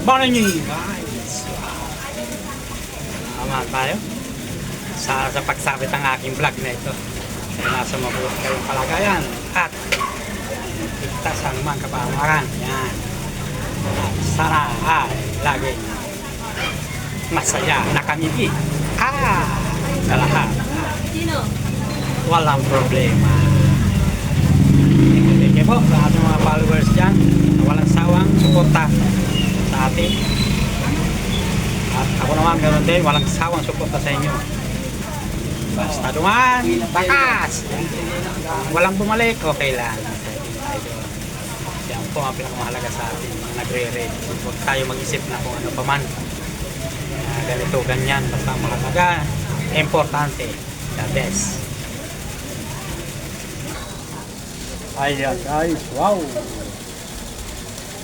Morning guys! Tama tayo sa pagsabit ng aking vlog na ito ay nasa mabuti kayong kalagayan at ligtas ang mga kapamaran. Yan. At sana ay laging masaya, nakangiti sa lahat. Walang problema. Thank you po sa ating mga followers dyan na walang sawang suporta sa atin. At ako naman ganoon din, walang sawang suporta sa inyo. Basta duman, bakas! Walang bumalik, okay lang. Yan po ang pinakamahalaga sa atin, nagre-read. Huwag tayo mag-isip na kung ano pa man. Ganito, ganyan, basta mahalaga, importante, the best. Ayan guys, wow!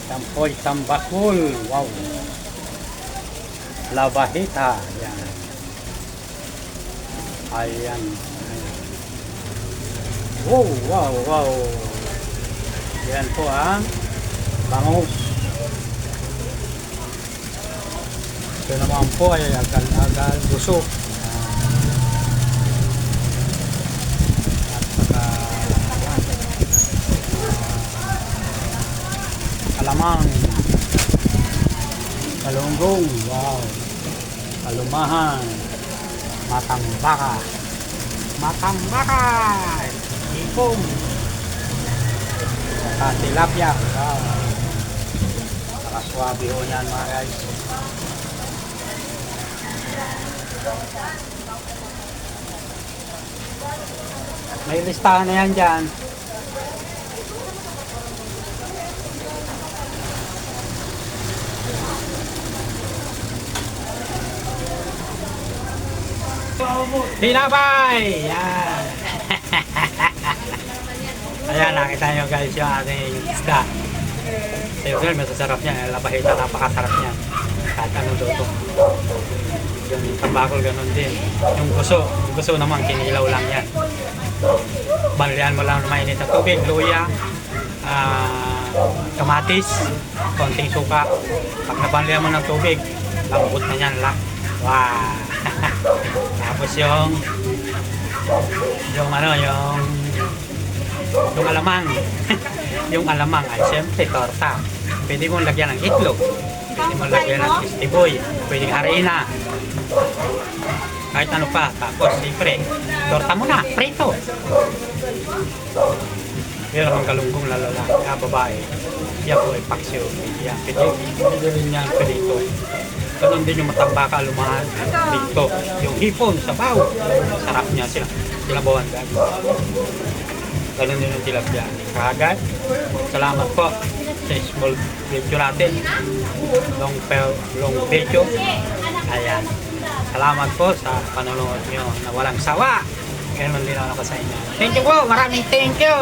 Tampoy tambakol, wow! Labahita, yan. Ayan. Wow, wow, wow! Yan po ang bangus. Ito naman po ay agal-agal busok. At saka yan. Kalamang. Kalunggong, wow. Kalumahan. Matambaka. Matambaka. Ipong. Saka tilapia, wow. Nakaswabe ho yan mga guys. May listahan na yan dyan. Hinabay! Yan! Ayan, nakita nyo guys yung ating isda. Siyempre, masasarap niya. Labahita, napakasarap niya. Kahit anong luto. Yung tambakol, ganun din. Yung guso naman, kinilaw lang yan. Banlian mo lang na mainit na tubig, luya, kamatis, konting suka. Pag nabanlian mo ng tubig, lambot na yan lang. Wow! Tapos yung alamang. Yung alamang ay siyempre torta. Pwede mong lagyan ng itlog. Pwede mong lagyan ng istiboy. Pwedeng harina. Kahit ano pa. Tapos siyempre, torta mo na. Prito. Yan naman kalunggong lalala. Babae. Yan po ay paksyo. Yan. Pwede rin yan prito. Ganun din yung matambaka, lumahan dito. Yung hipon, sabaw. Sarap niya sila. Silabawan guys. Ganun din yung tilapia. Kagad. Salamat po sa small video natin. Long video. Ayan. Salamat po sa panonood nyo na walang sawa. Ganun din ako sa inyo. Thank you po. Maraming thank you.